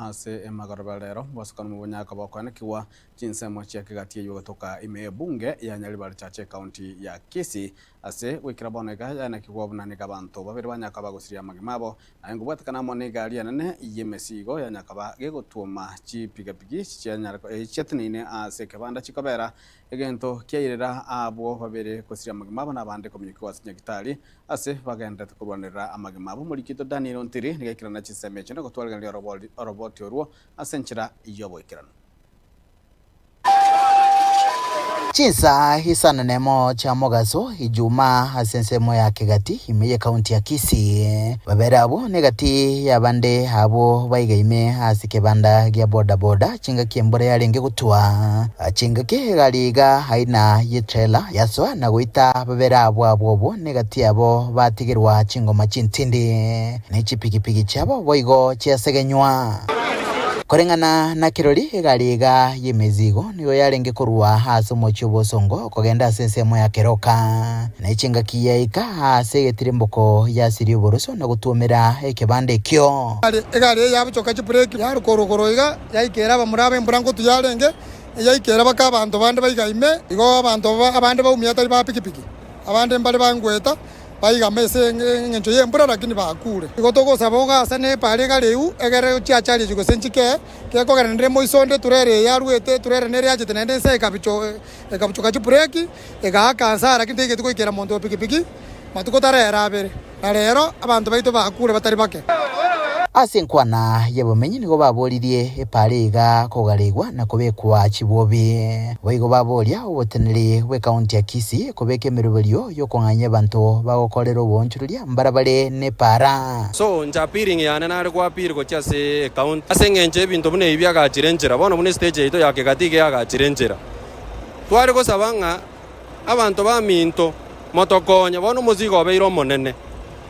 ase magorobalero bosokana mubunyaka bokwanekiwa chinsemo chia kigati yo toka ime bunge ya Nyaribari chache county ya Kisii ase gwikira boneka yana kigwa bunanika bantu babiri banyaka bagosiria magimabo ayengo bwatakana monega ali anene yemesigo ya nyakaba gegotuma chi pigapigi chia nyarako chetnine ase kebanda chikobera egento kiairira abo babiri kosiria magimabo nabande komyuko asinya gitari ase bagenda tukurwanira amagimabo muri kito Daniel Ntiri nigekira na chiseme chino gotwalganira roboti oruo asenchira iyobo ikirano Chinsa hisana nemo cha mogaso ijuma asensemo ya kigati imeye kaunti ya Kisii babera abo negati ya bande abo baigaime asike banda gya boda boda chinga kiembore yarenge gutua chinga ke galiga haina yetrela yaswa na guita babera abo negati abo batigirwa chingoma chintindi nechi pikipiki chabo boigo chiasegenywa korengana na kirori galiga yemezigo niyo yarenge kurwa hasi mocho songo kogenda sensemo ya keroka na ichinga kiyaika hasi getirimboko ya sirio boroso na gutumira ekebande kyo egari yabuchoka chipureki ya rukorokoro iga yaikera bamurabe mburango tuyarenge yaikera bakabantu bande bayigaime igo abantu abande baumya tari ba pikipiki abande mbale bangweta baiga mese ngencho yembura lakini bakure igotogo saboga sane pale galeu egere chiachali chigo senchike keko garendre moisonde turere yaruete turere nere yaje tenende se kabicho kachipureki ega kansara kinde getuko ikera mondo pikipiki matuko tarera abere rero abantu baito bakure batari bake asenkwana yabomenyi nigo baboririe epariga kogaregwa na kobekwa chibobi boigo baboria obotenere we county ya Kisii kobeke meruberio yokonganya bantu bagokorera obonchururia mbarabare ne para so njapiring yana nare kwa piri ko chase county asengenje bintu bune ibyaga chirenjera bono bune stage ito yake gatige yaga chirenjera twari ko sabanga abantu ba minto motokonya bono muzigo beiro monene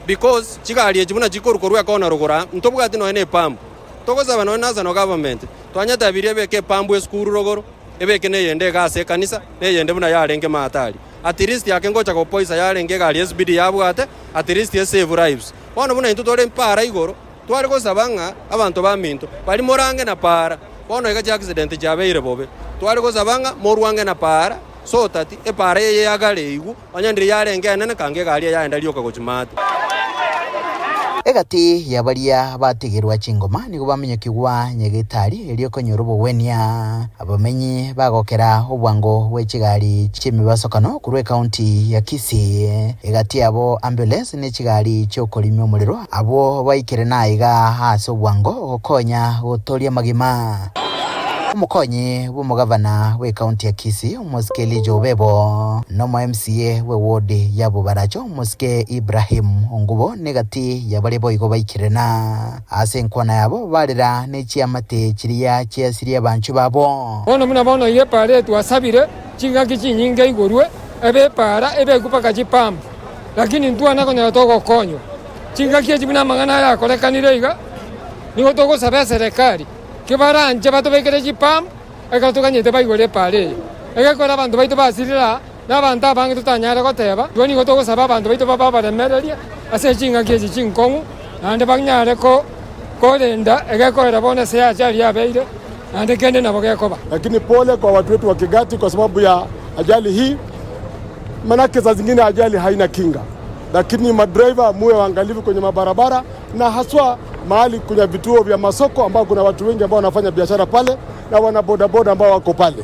because chikali echibuna chikorukorwa kona rugura ntobwati no ene pambu tokoza bano naza no government twanyata birie beke pambu eskuru rogoro ebeke ne yende gase kanisa ne yende buna yarenge matali at least yake ngocha ko poisa yarenge gali SBD yabwate at least save lives bono buna intutore mpara igoro twari ko sabanga abantu baminto bali morange na para bono ega accident jabeire bobe twari ko sabanga morwange na para so tati e para ye yagaleigu anyandiri yarenge nene kange gali yaenda lyoka kochimata egati yabaria batigirwa chingoma nigo bamenyekigwa nyegitari elio konyorobo wenia abamenyi bagokera obwango wechigari chimibasokano kurwe county ya Kisii egati abo ambulance ne chigari chokolimi omuliro abo baikere naiga hasi obwango okonya gotoria magima umukonyi w'umugavana we county ya Kisii umuskeli Jobebo no MCA we ward ya Bubaracho umuske Ibrahim Ongubo negati yabale boigo baikirena asenkwana yabo barira nechiamate kiriya chiasiria banchu babo bono muna bono ye pare twasabire chinga kichinyinga igorwe ebe para ebe kupaka chipambu lakini ntwana konya togo konyo chinga kiechibuna mangana ya kolekanire iga nigo togo sabe serikali kibara anje bato bekere chipambu ekatuganyete baigore pare egakora abantu baito basirira n'abantu abange tutanyara goteba twani gotogo saba abantu baito baba baremereria ase chinga kiechi chinkongu nande banyare ko korenda egakorera bona se ajali abeire nande kende nabo gekoba. Lakini pole kwa watu wetu wa Kigati kwa sababu ya ajali hii, manake za zingine ajali haina kinga, lakini madriver muwe waangalifu kwenye mabarabara na haswa mahali kwenye vituo vya masoko ambao kuna watu wengi ambao wanafanya biashara pale na wana bodaboda ambao wako pale.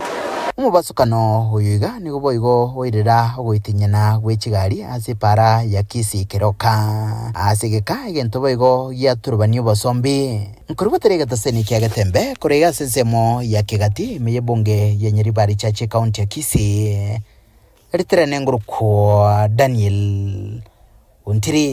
Umubasukano huyuga nigo boigo oirira ogwitinyana gwechigari ase para ya Kisii keroka asegeka egento boigo ya turbanio basombi nkurubaterega taseni kya gatembe korega sensemo ya kigati meye bunge ya Nyaribari chache county ya Kisii ritere nenguruko Daniel Ntiri.